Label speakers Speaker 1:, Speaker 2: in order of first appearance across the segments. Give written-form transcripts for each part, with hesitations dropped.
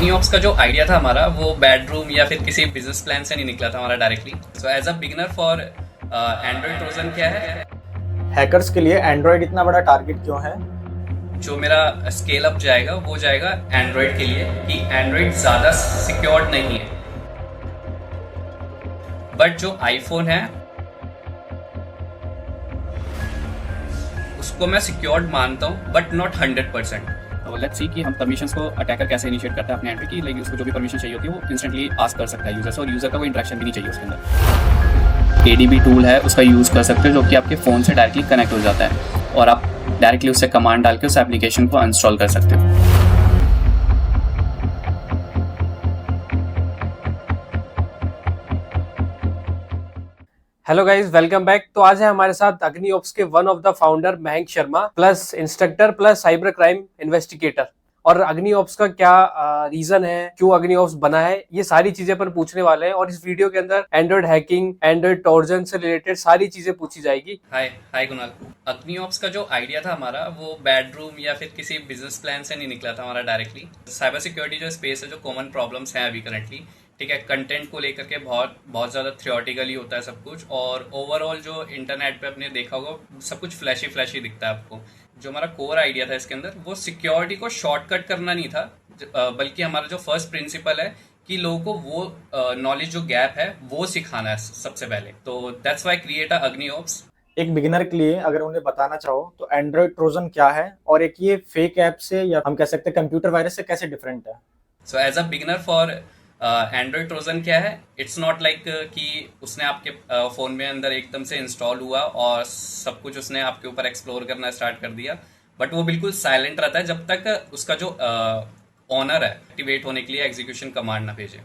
Speaker 1: अग्निऑप्स का जो आइडिया था हमारा वो बेडरूम या फिर किसी बिजनेस प्लान से नहीं निकला था हमारा directly. So as a beginner for Android Trojan क्या है,
Speaker 2: हैकर्स के लिए एंड्रॉयड इतना बड़ा टारगेट क्यों है?
Speaker 1: जो मेरा स्केल अप जाएगा वो जाएगा एंड्रॉइड के लिए कि एंड्रॉइड ज़्यादा सिक्योर्ड नहीं है, बट जो आईफोन है उसको मैं सिक्योर्ड मानता हूँ बट नॉट 100%।
Speaker 3: तो लेट्स सी कि हम परमिशंस को अटैकर कैसे इनिशिएट करता है अपने एंड पे, कि लाइक उसको जो भी परमिशन चाहिए होती है वो इंस्टेंटली आस्क कर सकता है यूजर से, और यूजर का कोई इंटरेक्शन भी नहीं चाहिए उसके अंदर। एडीबी टूल है, उसका यूज़ कर सकते हो, जो कि आपके फ़ोन से डायरेक्टली कनेक्ट हो जाता है और आप डायरेक्टली उससे कमांड डाल के उस एप्लीकेशन को इंस्टॉल कर सकते हो।
Speaker 4: Hello guys, welcome back. तो आज है हमारे साथ अग्निऑप्स के one of the founder Mayank Sharma plus instructor plus cyber crime investigator. और अग्निऑप्स का क्या रीजन है, क्यों अग्निऑप्स बना है, ये सारी चीजें अपन पूछने वाले हैं। और इस वीडियो के अंदर एंड्रॉइड हैकिंग, एंड्रॉइड ट्रोजन से रिलेटेड सारी चीजें पूछी जाएगी।
Speaker 1: हाय हाय कुणाल। अग्निऑप्स का जो आइडिया था हमारा वो बेडरूम या फिर किसी बिजनेस प्लान से नहीं निकला था हमारा डायरेक्टली। साइबर सिक्योरिटी जो स्पेस है, जो कॉमन प्रॉब्लम्स हैं अभी करंटली, ठीक है, कंटेंट को लेकर के बहुत बहुत ज़्यादा थ्योरेटिकली होता है सब कुछ, और ओवरऑल जो इंटरनेट पे आपने देखा होगा सब कुछ फ्लैशी फ्लैशी दिखता है आपको। जो हमारा कोर आइडिया था इसके अंदर वो सिक्योरिटी को शॉर्टकट करना नहीं था, बल्कि हमारा जो फर्स्ट प्रिंसिपल है कि लोगों को वो नॉलेज जो गैप है वो सिखाना है सबसे पहले। तो दैट्स वाई क्रिएट अग्निऑप्स।
Speaker 2: एक बिगिनर के लिए अगर उन्हें बताना चाहो तो एंड्रॉयड ट्रोजन क्या है और एक ये फेक ऐप से या हम कह सकते हैं कंप्यूटर वायरस से कैसे डिफरेंट है?
Speaker 1: So as a beginner for Android Trojan क्या है, इट्स नॉट लाइक कि उसने आपके फ़ोन में अंदर एकदम से इंस्टॉल हुआ और सब कुछ उसने आपके ऊपर एक्सप्लोर करना स्टार्ट कर दिया। बट वो बिल्कुल साइलेंट रहता है जब तक उसका जो ऑनर है एक्टिवेट होने के लिए एग्जीक्यूशन कमांड ना भेजे।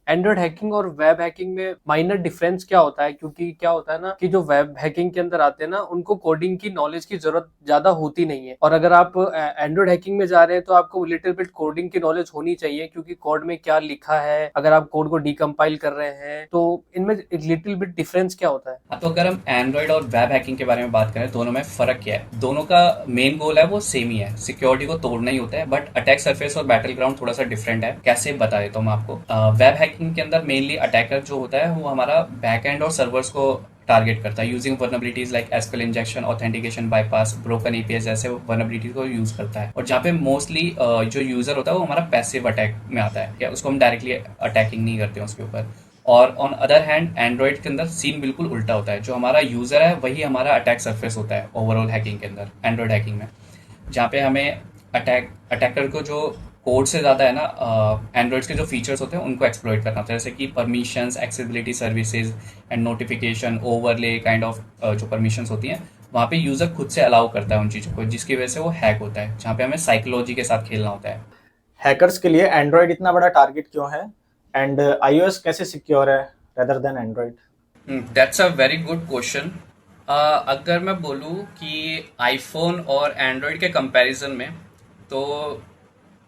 Speaker 4: एंड्रॉइड हैकिंग और वेब हैकिंग में माइनर डिफरेंस क्या होता है? क्योंकि क्या होता है ना कि जो वेब हैकिंग के अंदर आते हैं ना, उनको कोडिंग की नॉलेज की जरूरत ज्यादा होती नहीं है। और अगर आप एंड्रॉइड हैकिंग में जा रहे हैं तो आपको लिटिल बिट कोडिंग की नॉलेज होनी चाहिए, क्योंकि कोड में क्या लिखा है, अगर आप कोड को डिकम्पाइल कर रहे हैं तो इनमें एक लिटिल बिट डिफरेंस क्या होता है?
Speaker 1: हाँ, तो अगर हम एंड्रॉयड और वेब हैकिंग के बारे में बात करें, दोनों में फ़र्क क्या है? दोनों का मेन गोल है वो सेम ही है, सिक्योरिटी को तोड़ना ही होता है, बट अटैक सरफेस और बैटल ग्राउंड थोड़ा सा डिफरेंट है। कैसे बता देता हूँ मैं आपको। वेब हैकिंग के अंदर मेनली अटैकर जो होता है वो हमारा बैक एंड और सर्वर्स को टारगेट करता है, using vulnerabilities like SQL injection, authentication bypass, broken APS जैसे वर्नेबिलिटीज को यूज करता है। और जहाँ पे मोस्टली जो यूजर होता है वो हमारा पैसिव अटैक में आता है, क्या उसको हम डायरेक्टली अटैकिंग नहीं करते हैं उसके ऊपर। और ऑन अदर हैंड एंड्रॉइड के अंदर सीन बिल्कुल उल्टा होता है, जो हमारा यूजर है वही हमारा अटैक सरफेस होता है ओवरऑल हैकिंग के अंदर, एंड्रॉइड हैकिंग में। जहाँ पे हमें अटैकर को जो कोड से ज़्यादा है ना, एंड्रॉइड्स के जो फीचर्स होते हैं उनको एक्सप्लॉइट करना होता है, जैसे कि permissions, accessibility services and notification, overlay kind of जो परमिशंस होती हैं वहाँ पे यूज़र खुद से अलाउ करता है उन चीज़ों को, जिसकी वजह से वो हैक होता है, जहाँ पे हमें साइकोलॉजी के साथ खेलना होता है।
Speaker 2: हैकर्स के लिए एंड्रॉयड इतना बड़ा टारगेट क्यों है एंड आईओएस कैसे सिक्योर है rather than Android?
Speaker 1: That's a very good question. अगर मैं बोलूँ कि आईफोन और एंड्रॉयड के कंपैरिजन में, तो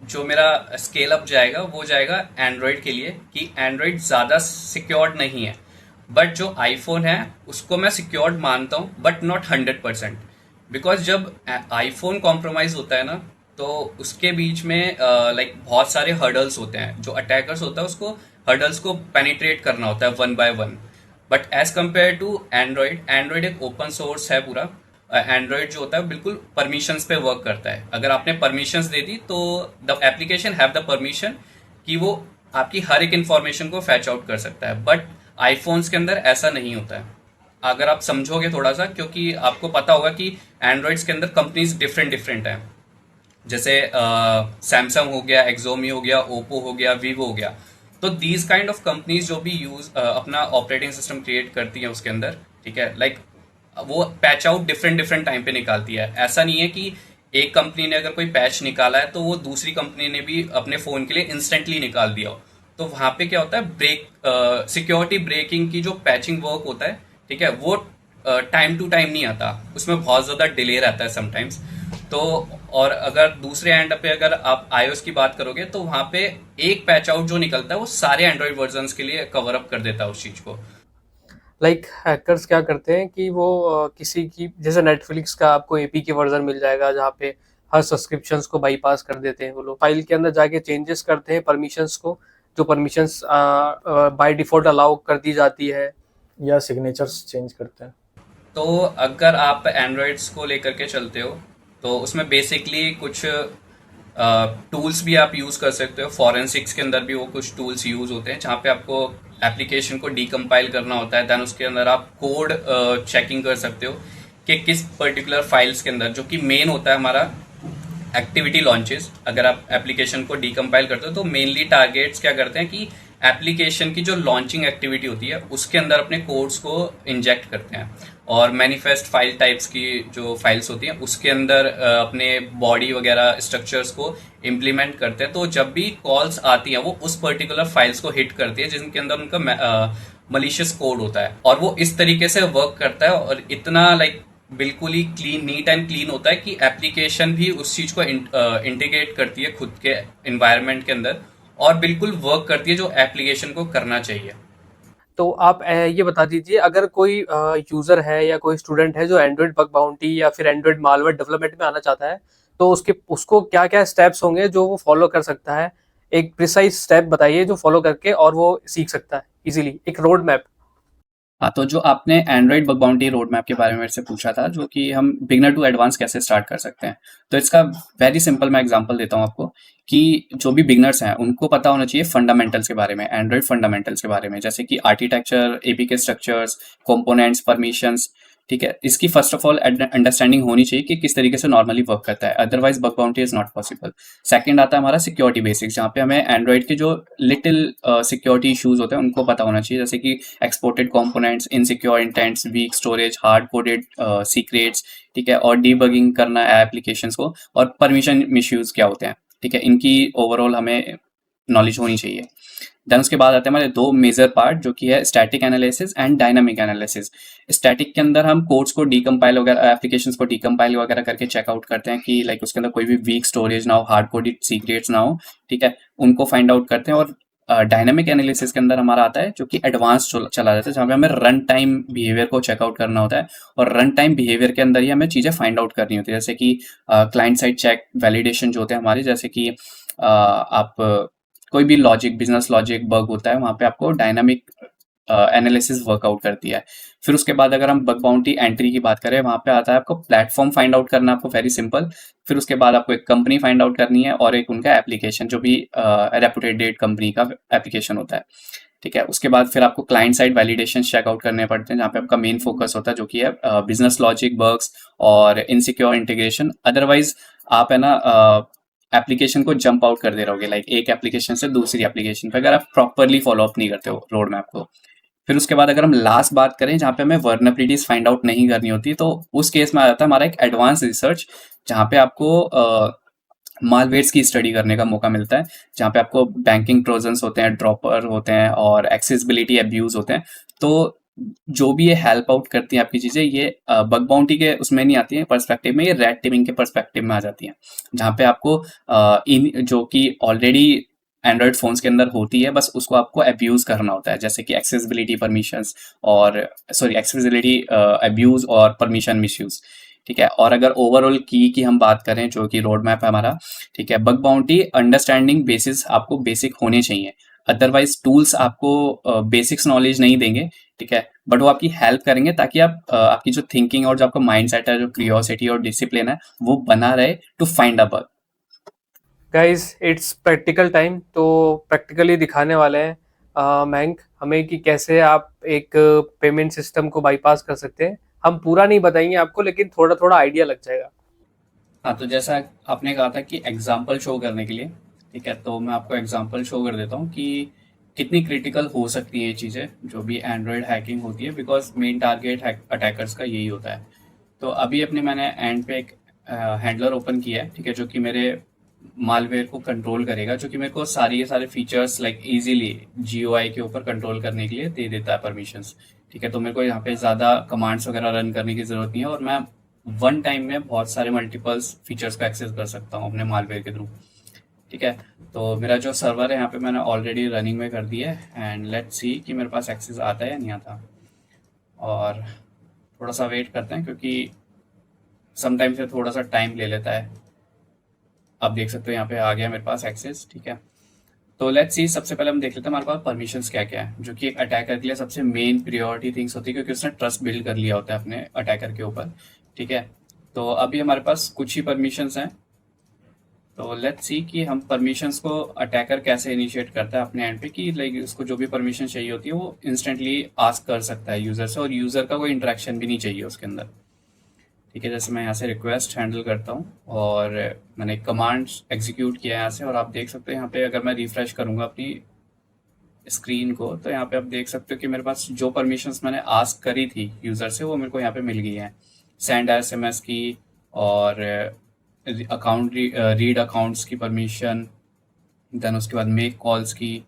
Speaker 1: जो मेरा स्केल अप जाएगा वो जाएगा एंड्रॉयड के लिए कि एंड्रॉयड ज़्यादा सिक्योर्ड नहीं है, बट जो आईफोन है उसको मैं सिक्योर्ड मानता हूँ बट नॉट 100%। बिकॉज जब आईफोन कॉम्प्रोमाइज़ होता है ना, तो उसके बीच में लाइक बहुत सारे हर्डल्स होते हैं, जो अटैकर्स होता है उसको हर्डल्स को पेनिट्रेट करना होता है one by one. But as compare to Android, Android एक ओपन सोर्स है पूरा। एंड्रॉयड जो होता है बिल्कुल परमिशंस पे वर्क करता है। अगर आपने परमिशंस दे दी तो the application have the permission कि वो आपकी हर एक इंफॉर्मेशन को फैच आउट कर सकता है, बट आईफोन्स के अंदर ऐसा नहीं होता है। अगर आप समझोगे थोड़ा सा, क्योंकि आपको पता होगा कि एंड्रॉइड्स के अंदर कंपनीज डिफरेंट डिफरेंट हैं, जैसे सैमसंग हो गया, एक्सोमी हो गया, ओप्पो हो गया, वीवो हो गया। तो दीज काइंड ऑफ कंपनीज जो भी यूज अपना ऑपरेटिंग सिस्टम क्रिएट करती हैं उसके अंदर, ठीक है, लाइक वो patch out different different time पे निकालती है। ऐसा नहीं है कि एक कंपनी ने अगर कोई पैच निकाला है तो वो दूसरी कंपनी ने भी अपने फोन के लिए इंस्टेंटली निकाल दिया हो। तो वहां पे क्या होता है, सिक्योरिटी ब्रेकिंग की जो पैचिंग वर्क होता है, ठीक है, वो टाइम टू टाइम नहीं आता, उसमें बहुत ज्यादा डिले रहता है समटाइम्स। तो और अगर दूसरे एंड पे अगर आप iOS की बात करोगे तो वहां पे एक पैच आउट जो निकलता है वो सारे एंड्रॉइड वर्जन के लिए कवर अप कर देता है उस चीज को।
Speaker 4: लाइक हैकर्स क्या करते हैं कि वो किसी की, जैसे नेटफ्लिक्स का आपको एपी के वर्जन मिल जाएगा जहाँ पे हर सब्सक्रिप्शंस को बाईपास कर देते हैं वो लोग। फाइल के अंदर जाके चेंजेस करते हैं परमिशंस को, जो परमिशंस बाय डिफॉल्ट अलाउ कर दी जाती है।
Speaker 2: या सिग्नेचर्स चेंज करते हैं।
Speaker 1: तो अगर आप एंड्रॉयड्स को लेकर के चलते हो तो उसमें बेसिकली कुछ टूल्स भी आप यूज़ कर सकते हो। फॉरेंसिक्स के अंदर भी वो कुछ टूल्स यूज़ होते हैं जहाँ पे आपको एप्लीकेशन को डीकम्पाइल करना होता है। देन उसके अंदर आप कोड चेकिंग कर सकते हो कि किस पर्टिकुलर फाइल्स के अंदर, जो कि मेन होता है हमारा एक्टिविटी लॉन्चेस। अगर आप एप्लीकेशन को डीकम्पाइल करते हो तो मेनली टारगेट्स क्या करते हैं कि एप्लीकेशन की जो लॉन्चिंग एक्टिविटी होती है उसके अंदर अपने कोड्स को इंजेक्ट करते हैं, और मैनिफेस्ट फाइल टाइप्स की जो फाइल्स होती हैं उसके अंदर अपने बॉडी वगैरह स्ट्रक्चर्स को इम्प्लीमेंट करते हैं। तो जब भी कॉल्स आती हैं वो उस पर्टिकुलर फाइल्स को हिट करती है जिनके अंदर उनका मलिशियस कोड होता है, और वो इस तरीके से वर्क करता है और इतना बिल्कुल ही क्लीन, नीट एंड क्लीन होता है कि एप्लीकेशन भी उस चीज को इंटीग्रेट करती है खुद के एनवायरनमेंट के अंदर और बिल्कुल वर्क करती है जो एप्लीकेशन को करना चाहिए।
Speaker 4: तो आप ये बता दीजिए, अगर कोई यूजर है या कोई स्टूडेंट है जो एंड्रॉइड बग बाउंटी या फिर एंड्रॉइड मालवेयर डेवलपमेंट में आना चाहता है, तो उसको क्या क्या स्टेप्स होंगे जो वो फॉलो कर सकता है? एक प्रिसाइज स्टेप बताइए जो फॉलो करके और वो सीख सकता है इजीली, एक रोड मैप।
Speaker 3: हाँ, तो जो आपने Android bug bounty road map के बारे में मेरे से पूछा था, जो कि हम बिगनर टू एडवांस कैसे स्टार्ट कर सकते हैं, तो इसका वेरी सिंपल मैं एग्जांपल देता हूँ आपको कि जो भी बिगनर्स हैं उनको पता होना चाहिए फंडामेंटल्स के बारे में, एंड्रॉइड फंडामेंटल्स के बारे में, जैसे कि architecture, APK structures, components, permissions. ठीक है, इसकी फर्स्ट ऑफ ऑल अंडरस्टैंडिंग होनी चाहिए कि किस तरीके से नॉर्मली वर्क करता है, otherwise bug bounty is not possible. Second आता है हमारा सिक्योरिटी बेसिक्स, जहाँ पे हमें एंड्रॉइड के जो लिटिल सिक्योरिटी इश्यूज होते हैं उनको पता होना चाहिए, जैसे कि exported components, insecure intents, weak storage, hard coded secrets. ठीक है, और डीबगिंग करना है एप्लीकेशंस को, और परमिशन मिसयूज क्या होते हैं। ठीक है, इनकी ओवरऑल हमें नॉलेज होनी चाहिए। देन उसके बाद आते हैं हमारे दो मेजर पार्ट, जो कि है static analysis and dynamic analysis. Static के अंदर हम कोड्स को डीकम्पाइल वगैरह, एप्लीकेशंस को डीकम्पाइल वगैरह करके चेकआउट करते हैं कि उसके अंदर कोई भी वीक स्टोरेज ना हो, हार्ड कोडेड सीक्रेट्स ना हो। ठीक है, उनको फाइंड आउट करते हैं। और डायनामिक एनालिसिस के अंदर हमारा आता है जो कि एडवांस चला जाता है, जहाँ पे हमें रन टाइम बिहेवियर को चेकआउट करना होता है, और रन टाइम बिहेवियर के अंदर ही हमें चीज़ें फाइंड आउट करनी होती है, जैसे कि क्लाइंट साइड चेक वैलिडेशन जो होते हैं हमारे, जैसे कि आप कोई भी लॉजिक, बिजनेस लॉजिक बग होता है, वहाँ पे आपको डायनामिक एनालिसिस वर्कआउट करती है। फिर उसके बाद अगर हम बग बाउंटी एंट्री की बात करें, वहाँ पे आता है आपको प्लेटफॉर्म फाइंड आउट करना, आपको वेरी सिंपल। फिर उसके बाद आपको एक कंपनी फाइंड आउट करनी है और एक उनका एप्लीकेशन, जो भी रेपुटेड कंपनी का एप्लीकेशन होता है। ठीक है, उसके बाद फिर आपको क्लाइंट साइड वैलिडेशन चेकआउट करने पड़ते हैं, जहाँ पे आपका मेन फोकस होता है, जो कि है बिजनेस लॉजिक बग्स और इनसिक्योर इंटीग्रेशन। अदरवाइज आप है ना एप्लीकेशन को जंप आउट कर दे रहोगे, एक एप्लीकेशन से दूसरी एप्लीकेशन पे, अगर आप प्रॉपरली फॉलो अप नहीं करते हो रोड मैप को। फिर उसके बाद अगर हम लास्ट बात करें, जहाँ पे हमें वर्नबिलिटीज फाइंड आउट नहीं करनी होती, तो उस केस में आ जाता है हमारा एक एडवांस रिसर्च, जहाँ पे आपको मालवेयर्स की स्टडी करने का मौका मिलता है, जहाँ पे आपको बैंकिंग ट्रोजन्स होते हैं, ड्रॉपर होते हैं, और एक्सेसिबिलिटी अब्यूज होते हैं। तो जो भी ये हेल्प आउट करती हैं आपकी चीज़ें, ये बग बाउंटी के उसमें नहीं आती हैं पर्सपेक्टिव में, ये रेड टीमिंग के पर्सपेक्टिव में आ जाती हैं, जहाँ पे आपको इन जो कि ऑलरेडी एंड्रॉयड फोन्स के अंदर होती है, बस उसको आपको अब्यूज करना होता है, जैसे कि एक्सेसिबिलिटी परमिशंस और एक्सेसिबिलिटी अब्यूज और परमिशन मिसयूज। ठीक है, और अगर ओवरऑल की हम बात करें, जो कि रोड मैप है हमारा, ठीक है, बग बाउंटी अंडरस्टैंडिंग बेसिस आपको बेसिक होने चाहिए, अदरवाइज टूल्स आपको बेसिक्स नॉलेज नहीं देंगे। ठीक है, बट वो आपकी हेल्प करेंगे ताकि आप आपकी जो थिंकिंग और जो आपका माइंड सेट है, जो क्यूरियोसिटी और डिसिप्लिन है, वो बना रहे to find a bug.
Speaker 4: Guys, it's practical time, तो प्रैक्टिकली दिखाने वाले हैं मयंक हमें कि कैसे आप एक पेमेंट सिस्टम को बाईपास कर सकते हैं। हम पूरा नहीं बताएंगे आपको, लेकिन थोड़ा थोड़ा आइडिया लग जाएगा।
Speaker 3: हाँ, तो जैसा आपने कहा था कि एग्जाम्पल शो करने के लिए, ठीक है, तो मैं आपको एग्जाम्पल शो कर देता हूँ कि कितनी क्रिटिकल हो सकती हैं ये चीज़ें, जो भी एंड्रॉयड हैकिंग होती है, बिकॉज मेन टारगेट अटैकर्स का यही होता है। तो अभी मैंने एंड पे एक हैंडलर ओपन किया है, ठीक है, जो कि मेरे मालवेयर को कंट्रोल करेगा, जो कि मेरे को सारे फीचर्स इजीली जीयूआई के ऊपर कंट्रोल करने के लिए दे देता है परमिशंस। ठीक है, तो मेरे को यहाँ पे ज़्यादा कमांड्स वगैरह रन करने की ज़रूरत नहीं है, और मैं वन टाइम में बहुत सारे मल्टीपल्स फीचर्स को एक्सेस कर सकता हूँ अपने मालवेयर के थ्रू। ठीक है, तो मेरा जो सर्वर है यहाँ पे मैंने ऑलरेडी रनिंग में कर दिया है, एंड लेट्स सी कि मेरे पास एक्सेस आता है या नहीं आता। और थोड़ा सा वेट करते हैं, क्योंकि समटाइम्स ये थोड़ा सा टाइम ले लेता है आप देख सकते हो यहाँ पे आ गया मेरे पास एक्सेस, ठीक है। तो लेट्स सी, सबसे पहले हम देख लेते हैं हमारे पास परमिशंस क्या क्या है, जो कि एक अटैकर के लिए सबसे मेन प्रियोरिटी थिंग्स होती है, क्योंकि उसने ट्रस्ट बिल्ड कर लिया होता है अपने अटैकर के ऊपर, ठीक है। तो अभी हमारे पास कुछ ही परमिशंस हैं। तो लेट्स सी कि हम परमिशंस को अटैकर कैसे इनिशिएट करता है अपने एंड पे, कि लाइक उसको जो भी परमिशन चाहिए होती है वो इंस्टेंटली आस्क कर सकता है यूजर से, और यूजर का कोई इंटरेक्शन भी नहीं चाहिए उसके अंदर, ठीक है। जैसे मैं यहाँ से रिक्वेस्ट हैंडल करता हूँ और मैंने कमांड्स एग्जीक्यूट किया है यहाँ से, और आप देख सकते हैं यहाँ पे अगर मैं रिफ्रेश करूँगा अपनी स्क्रीन को, तो यहाँ पे आप देख सकते हो कि मेरे पास जो परमिशंस मैंने आस्क करी थी यूज़र से वो मेरे को यहाँ पे मिल गई हैं। सेंड SMS की, और अकाउंट रीड अकाउंट्स की परमिशन, देन उसके बाद मेक कॉल्स की,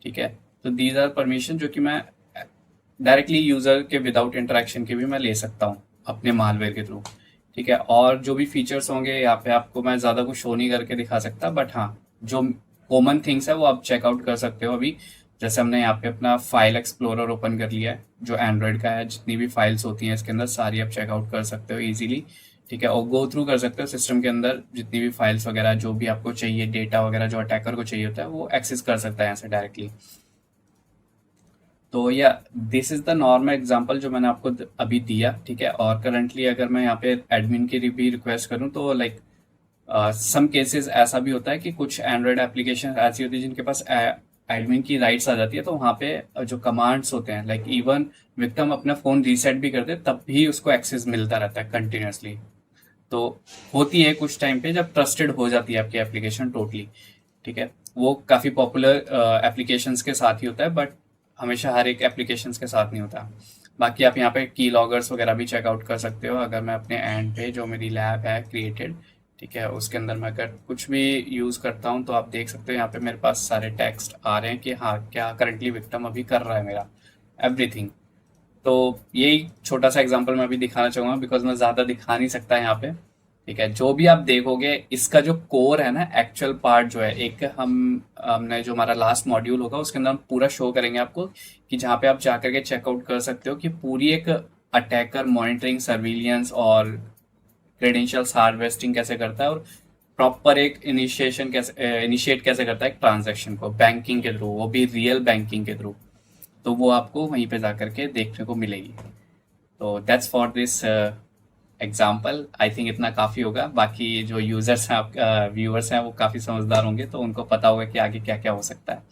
Speaker 3: ठीक है। तो दीज आर परमिशन जो कि मैं डायरेक्टली यूज़र के विदाउट इंटरेक्शन के भी मैं ले सकता हूँ अपने मालवेयर के थ्रू, ठीक है। और जो भी फीचर्स होंगे यहाँ पे आपको मैं ज़्यादा कुछ शो नहीं करके दिखा सकता, बट हाँ जो कॉमन थिंग्स है वो आप चेकआउट कर सकते हो अभी। जैसे हमने यहाँ पे अपना फाइल एक्सप्लोरर ओपन कर लिया है जो एंड्रॉयड का है, जितनी भी फाइल्स होती हैं इसके अंदर सारी आप चेकआउट कर सकते हो इजीली, ठीक है। और गो थ्रू कर सकते हो सिस्टम के अंदर जितनी भी फाइल्स वगैरह जो भी आपको चाहिए, डेटा वगैरह जो अटैकर को चाहिए होता है वो एक्सेस कर सकता है यहाँ से डायरेक्टली। तो या this is the normal example जो मैंने आपको अभी दिया, ठीक है। और करंटली अगर मैं यहाँ पे एडमिन की भी रिक्वेस्ट करूँ तो लाइक सम केसेस ऐसा भी होता है कि कुछ एंड्रॉयड एप्लीकेशन ऐसी होती है जिनके पास एडमिन की राइट्स आ जाती है, तो वहाँ पे जो कमांड्स होते हैं लाइक इवन विक्टिम अपना फ़ोन रीसेट भी कर दे तब भी उसको एक्सेस मिलता रहता है कंटिन्यूसली। तो होती है कुछ टाइम पे जब ट्रस्टेड हो जाती है आपकी एप्लीकेशन टोटली, ठीक है। वो काफ़ी पॉपुलर एप्लीकेशंस के साथ ही होता है, बट हमेशा हर एक एप्लीकेशंस के साथ नहीं होता। बाकी आप यहाँ पे की लॉगर्स वगैरह भी चेकआउट कर सकते हो। अगर मैं अपने एंड पे जो मेरी लैब है क्रिएटेड, ठीक है, उसके अंदर मैं अगर कुछ भी यूज़ करता हूँ तो आप देख सकते हो यहाँ पे मेरे पास सारे टेक्स्ट आ रहे हैं कि हाँ क्या करंटली विक्टिम अभी कर रहा है मेरा एवरीथिंग। तो यही छोटा सा एग्जांपल मैं अभी दिखाना चाहूँगा, बिकॉज मैं ज़्यादा दिखा नहीं सकता यहाँ पे, ठीक है। जो भी आप देखोगे इसका जो कोर है ना, एक्चुअल पार्ट जो है, एक हमने जो हमारा लास्ट मॉड्यूल होगा उसके अंदर हम पूरा शो करेंगे आपको, कि जहाँ पे आप जाकर के चेकआउट कर सकते हो कि पूरी एक अटैकर मॉनिटरिंग, सर्विलियंस और क्रेडेंशियल्स हार्वेस्टिंग कैसे करता है, और प्रॉपर एक इनिशिएट कैसे करता है एक ट्रांजैक्शन को बैंकिंग के थ्रू, वो भी रियल बैंकिंग के थ्रू। तो वो आपको वहीं पे जा करके देखने को मिलेगी। तो that's for this example. I think इतना काफ़ी होगा। बाकी जो यूज़र्स हैं, आप व्यूअर्स हैं, वो काफ़ी समझदार होंगे तो उनको पता होगा कि आगे क्या क्या हो सकता है।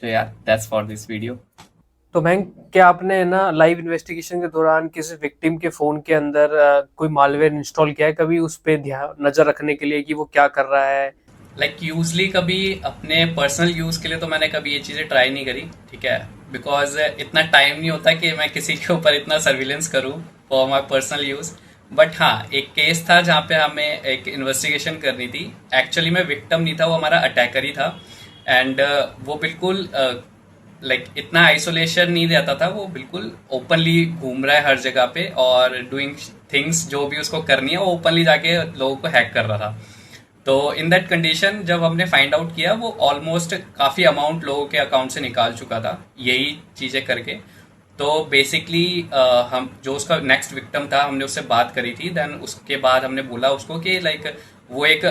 Speaker 3: तो यार दैट्स फॉर दिस वीडियो।
Speaker 4: तो मैं क्या आपने ना लाइव इन्वेस्टिगेशन के दौरान किसी विक्टिम के फोन के अंदर कोई मालवेयर इंस्टॉल किया है कभी, उस पे ध्यान नजर रखने के लिए कि वो क्या कर रहा है?
Speaker 1: लाइक यूजली कभी अपने पर्सनल यूज़ के लिए तो मैंने कभी ये चीज़ें ट्राई नहीं करी, ठीक है। बिकॉज इतना टाइम नहीं होता कि मैं किसी के ऊपर इतना सर्विलेंस करूँ for my personal use. But हाँ, एक केस था जहाँ पे हमें एक इन्वेस्टिगेशन करनी थी। एक्चुअली मैं विक्टिम नहीं था, वो हमारा अटैकर ही था। एंड वो बिल्कुल लाइक इतना आइसोलेशन नहीं रहता था, वो बिल्कुल ओपनली घूम रहा है हर जगह पे और डूइंग थिंग्स जो भी उसको करनी है वो ओपनली जाके लोगों को हैक कर रहा था। तो इन दैट कंडीशन जब हमने फाइंड आउट किया, वो ऑलमोस्ट काफ़ी अमाउंट लोगों के अकाउंट से निकाल चुका था यही चीज़ें करके। तो बेसिकली हम जो उसका नेक्स्ट विक्टिम था, हमने उससे बात करी थी। देन उसके बाद हमने बोला उसको कि लाइक वो एक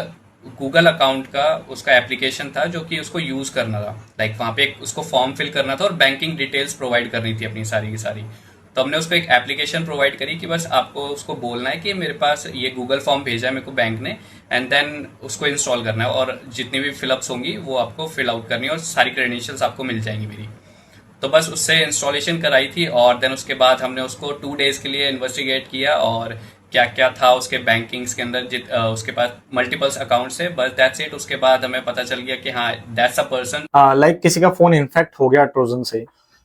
Speaker 1: गूगल अकाउंट का उसका एप्लीकेशन था जो कि उसको यूज़ करना था। लाइक वहाँ पे एक उसको फॉर्म फिल करना था और बैंकिंग डिटेल्स प्रोवाइड करनी थी अपनी सारी की सारी। तो हमने उसको एक एप्लीकेशन प्रोवाइड करी कि बस आपको उसको बोलना है कि मेरे पास ये गूगल फॉर्म भेजा है मेरे को बैंक ने, एंड देन उसको इंस्टॉल करना है और जितनी भी फिलअप्स होंगी वो आपको फिल आउट करनी है और सारी क्रेडेंशियल्स आपको मिल जाएंगी मेरी। तो बस उससे इंस्टॉलेशन कराई थी और देन उसके बाद हमने उसको 2 डेज़ के लिए इन्वेस्टिगेट किया और क्या क्या था उसके बैंकिंग्स के अंदर। उसके पास मल्टीपल्स अकाउंट्स है, बस दैट्स इट। उसके बाद हमें पता चल गया कि हाँ दैट्स अ पर्सन।
Speaker 2: लाइक किसी का फोन इन्फेक्ट हो गया ट्रोजन से,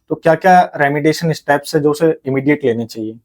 Speaker 2: तो क्या क्या रेमिडिएशन स्टेप्स है जो उसे इमीडिएट लेने चाहिए?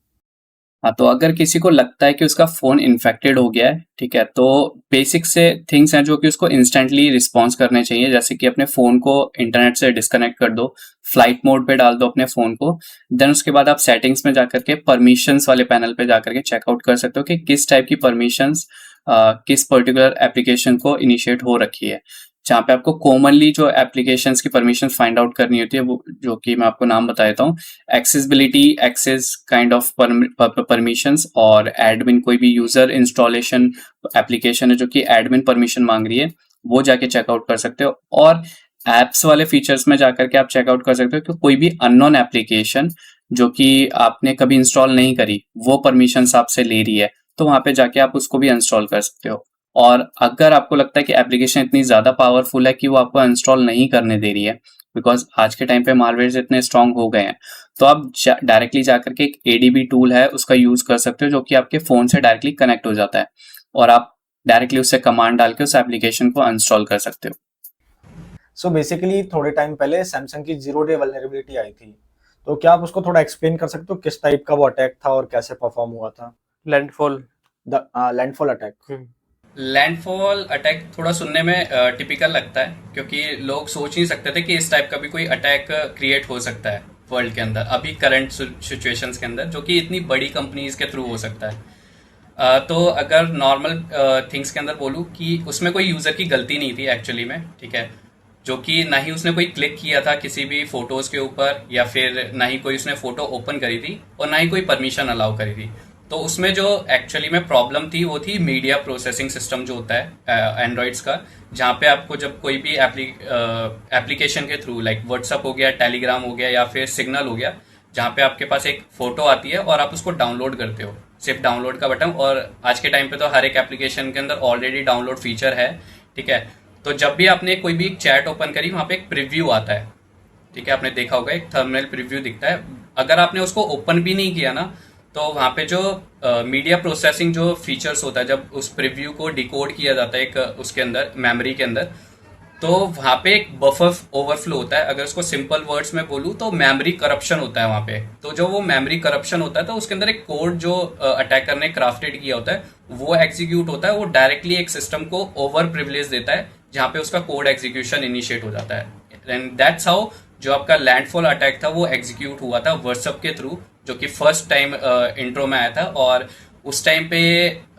Speaker 3: हाँ, तो अगर किसी को लगता है कि उसका फ़ोन इन्फेक्टेड हो गया है, ठीक है, तो बेसिक से थिंग्स हैं जो कि उसको इंस्टेंटली रिस्पॉन्स करने चाहिए। जैसे कि अपने फ़ोन को इंटरनेट से डिस्कनेक्ट कर दो, फ्लाइट मोड पे डाल दो अपने फ़ोन को। देन उसके बाद आप सेटिंग्स में जाकर के परमिशंस वाले पैनल पे जाकर के चेकआउट कर सकते हो कि किस टाइप की परमिशंस किस पर्टिकुलर एप्लीकेशन को इनिशिएट हो रखी है। जहाँ पे आपको कॉमनली जो एप्लीकेशंस की परमिशन फाइंड आउट करनी होती है, वो जो कि मैं आपको नाम बता देता हूँ। Accessibility, access kind of permissions, और एडमिन, कोई भी यूजर इंस्टॉलेशन एप्लीकेशन है जो कि एडमिन परमिशन मांग रही है, वो जाके चेकआउट कर सकते हो। और एप्स वाले फीचर्स में जाकर के आप चेकआउट कर सकते हो कि कोई भी अननोन एप्लीकेशन जो कि आपने कभी इंस्टॉल नहीं करी, वो परमिशंस आपसे ले रही है, तो वहां पे जाके आप उसको भी इंस्टॉल कर सकते हो। और अगर आपको लगता है कि एप्लीकेशन इतनी ज़्यादा पावरफुल है कि वो आपको इंस्टॉल नहीं करने दे रही है, बिकॉज आज के टाइम पे मालवेयर्स इतने स्ट्रांग हो गए हैं, तो आप डायरेक्टली जाकर के एक एडीबी टूल है उसका यूज़ कर सकते हो, जो कि आपके फ़ोन से डायरेक्टली कनेक्ट हो जाता है, और आप डायरेक्टली उससे कमांड डाल के उस एप्लीकेशन को इंस्टॉल कर सकते हो।
Speaker 2: सो बेसिकली थोड़े टाइम पहले सैमसंग की 0 डे वल्नरेबिलिटी आई थी, तो क्या आप उसको थोड़ा एक्सप्लेन कर सकते हो किस टाइप का वो अटैक था और कैसे परफॉर्म हुआ था?
Speaker 4: Landfall.
Speaker 2: The landfall attack.
Speaker 1: Landfall attack थोड़ा सुनने में टिपिकल लगता है, क्योंकि लोग सोच नहीं सकते थे कि इस टाइप का भी कोई अटैक क्रिएट हो सकता है वर्ल्ड के अंदर, अभी करंट सिचुएशंस के अंदर, जो कि इतनी बड़ी कंपनीज के थ्रू हो सकता है। तो अगर नॉर्मल थिंग्स के अंदर बोलूँ कि उसमें कोई यूज़र की गलती नहीं थी एक्चुअली में, ठीक है, जो कि ना ही उसने कोई क्लिक किया था किसी भी फोटोज़ के ऊपर, या फिर ना ही कोई उसने फ़ोटो ओपन करी थी, और ना ही कोई परमिशन अलाउ करी थी। तो उसमें जो एक्चुअली में प्रॉब्लम थी वो थी मीडिया प्रोसेसिंग सिस्टम जो होता है एंड्रॉइड्स का, जहाँ पे आपको जब कोई भी एप्लीकेशन के थ्रू, लाइक व्हाट्सअप हो गया, टेलीग्राम हो गया, या फिर सिग्नल हो गया, जहाँ पे आपके पास एक फ़ोटो आती है और आप उसको डाउनलोड करते हो, सिर्फ डाउनलोड का बटन, और आज के टाइम पे तो हर एक एप्लीकेशन के अंदर ऑलरेडी डाउनलोड फीचर है, ठीक है। तो जब भी आपने कोई भी एक चैट ओपन करी, वहाँ पे एक प्रीव्यू आता है, ठीक है, आपने देखा होगा एक थंबनेल प्रीव्यू दिखता है। अगर आपने उसको ओपन भी नहीं किया ना, तो वहाँ पे जो मीडिया प्रोसेसिंग जो फीचर्स होता है, जब उस प्रीव्यू को डिकोड किया जाता है एक उसके अंदर, मेमोरी के अंदर, तो वहाँ पे एक बफर ओवरफ्लो होता है। अगर उसको सिंपल वर्ड्स में बोलूँ तो मेमोरी करप्शन होता है वहाँ पे। तो जो वो मेमोरी करप्शन होता है, तो उसके अंदर एक कोड जो अटैकर ने क्राफ्टेड किया होता है, वो एग्जीक्यूट होता है, वो डायरेक्टली एक सिस्टम को ओवर प्रिविलेज देता है, जहाँ पे उसका कोड एग्जीक्यूशन इनिशिएट हो जाता है। एंड दैट्स हाउ जो आपका लैंडफॉल अटैक था वो एग्जीक्यूट हुआ था व्हाट्सएप के थ्रू, जो कि फर्स्ट टाइम इंट्रो में आया था। और उस टाइम पे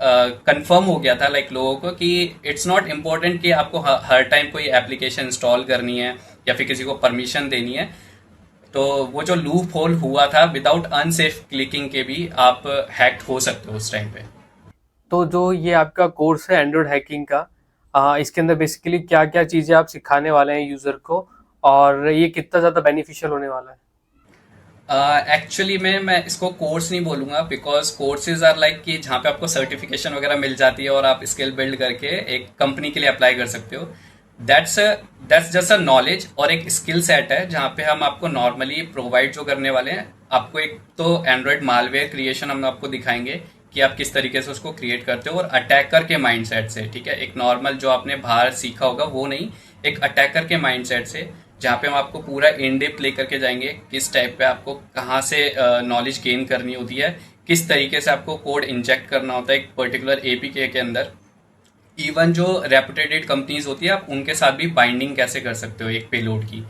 Speaker 1: कंफर्म हो गया था लाइक लोगों को कि इट्स नॉट इम्पोर्टेंट कि आपको हर टाइम कोई एप्लीकेशन इंस्टॉल करनी है या फिर किसी को परमिशन देनी है। तो वो जो लूप होल हुआ था, विदाउट अनसेफ क्लिकिंग के भी आप हैक्ड हो सकते हो उस टाइम पे।
Speaker 4: तो जो ये आपका कोर्स है एंड्रॉयड हैकिंग का, इसके अंदर बेसिकली क्या क्या चीज़ें आप सिखाने वाले हैं यूज़र को, और ये कितना ज़्यादा बेनिफिशियल होने वाला है?
Speaker 1: एक्चुअली मैं इसको कोर्स नहीं बोलूंगा, बिकॉज कोर्सेज आर लाइक कि जहाँ पे आपको सर्टिफिकेशन वगैरह मिल जाती है और आप स्किल बिल्ड करके एक कंपनी के लिए अप्लाई कर सकते हो। दैट्स जस्ट अ नॉलेज और एक स्किल सेट है, जहाँ पे हम आपको नॉर्मली प्रोवाइड जो करने वाले हैं, आपको एक तो एंड्रॉयड मालवेयर क्रिएशन हम आपको दिखाएंगे कि आप किस तरीके से उसको क्रिएट करते हो, और अटैकर के माइंडसेट से, ठीक है, एक नॉर्मल जो आपने बाहर सीखा होगा वो नहीं, एक अटैकर के माइंडसेट से, जहाँ पे हम आपको पूरा इन डेप्थ ले करके जाएंगे, किस टाइप पे आपको कहाँ से नॉलेज गेन करनी होती है, किस तरीके से आपको कोड इंजेक्ट करना होता है एक पर्टिकुलर एपीके के अंदर। इवन जो रेपुटेटेड कंपनीज होती है, आप उनके साथ भी बाइंडिंग कैसे कर सकते हो एक पेलोड की,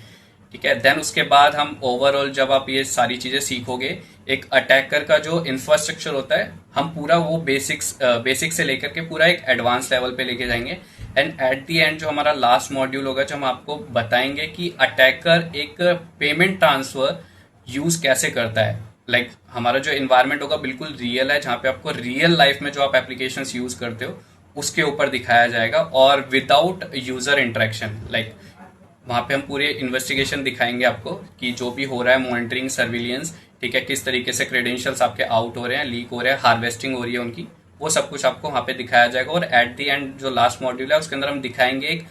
Speaker 1: ठीक है। देन उसके बाद हम ओवरऑल जब आप ये सारी चीज़ें सीखोगे, एक अटैकर का जो इंफ्रास्ट्रक्चर होता है, हम पूरा वो बेसिक से लेकर के पूरा एक एडवांस लेवल पे लेके जाएंगे। एंड एट दी एंड जो हमारा लास्ट मॉड्यूल होगा, जो हम आपको बताएंगे कि अटैकर एक पेमेंट ट्रांसफर यूज कैसे करता है। लाइक हमारा जो इन्वायरमेंट होगा बिल्कुल रियल है, जहाँ पे आपको रियल लाइफ में जो आप एप्लीकेशंस यूज करते हो उसके ऊपर दिखाया जाएगा, और विदाउट यूजर इंटरेक्शन। लाइक वहाँ पे हम पूरे इन्वेस्टिगेशन दिखाएंगे आपको कि जो भी हो रहा है, मॉनिटरिंग, सर्विलियंस, ठीक है, किस तरीके से क्रेडेंशियल्स आपके आउट हो रहे हैं, लीक हो रहे हैं, हार्वेस्टिंग हो रही है उनकी, वो सब कुछ आपको वहाँ पे दिखाया जाएगा। और एट दी एंड जो लास्ट मॉड्यूल है उसके अंदर हम दिखाएंगे एक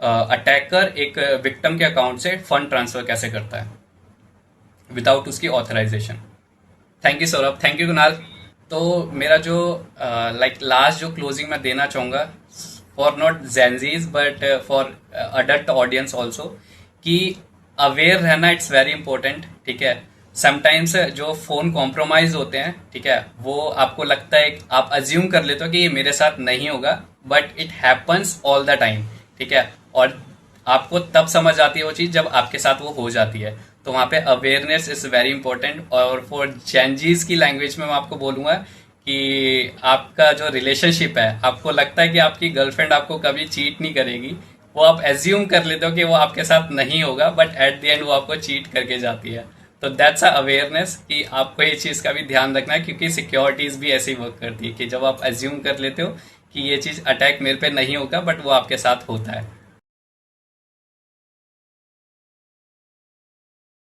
Speaker 1: अटैकर एक विक्टिम के अकाउंट से फंड ट्रांसफर कैसे करता है विदाउट उसकी authorization. Thank you Saurabh, thank you Kunal. तो मेरा जो लाइक लास्ट जो क्लोजिंग मैं देना चाहूँगा, for not Gen Zs but for adult audience also, कि अवेयर रहना इट्स वेरी इंपॉर्टेंट, ठीक है। समटाइम्स जो फ़ोन कॉम्प्रोमाइज़ होते हैं, ठीक है, वो आपको लगता है, आप अज्यूम कर लेते हो कि ये मेरे साथ नहीं होगा, but it happens all the time, ठीक है। और आपको तब समझ आती है वो चीज़ जब आपके साथ वो हो जाती है। तो वहाँ पे अवेयरनेस इज़ वेरी इंपॉर्टेंट। और फॉर जेनजीज की लैंग्वेज में मैं आपको बोलूँगा कि आपका जो रिलेशनशिप है, आपको लगता है कि आपकी गर्लफ्रेंड आपको कभी चीट नहीं करेगी, वो आप एज्यूम कर लेते हो कि वो आपके साथ नहीं होगा, बट एट द एंड वो आपको चीट करके जाती है। तो दैट्स अ अवेयरनेस कि आपको ये चीज़ का भी ध्यान रखना है, क्योंकि सिक्योरिटीज़ भी ऐसे ही वर्क करती है कि जब आप एज्यूम कर लेते हो कि ये चीज़ अटैक मेरे पे नहीं होगा, बट वो आपके साथ होता है।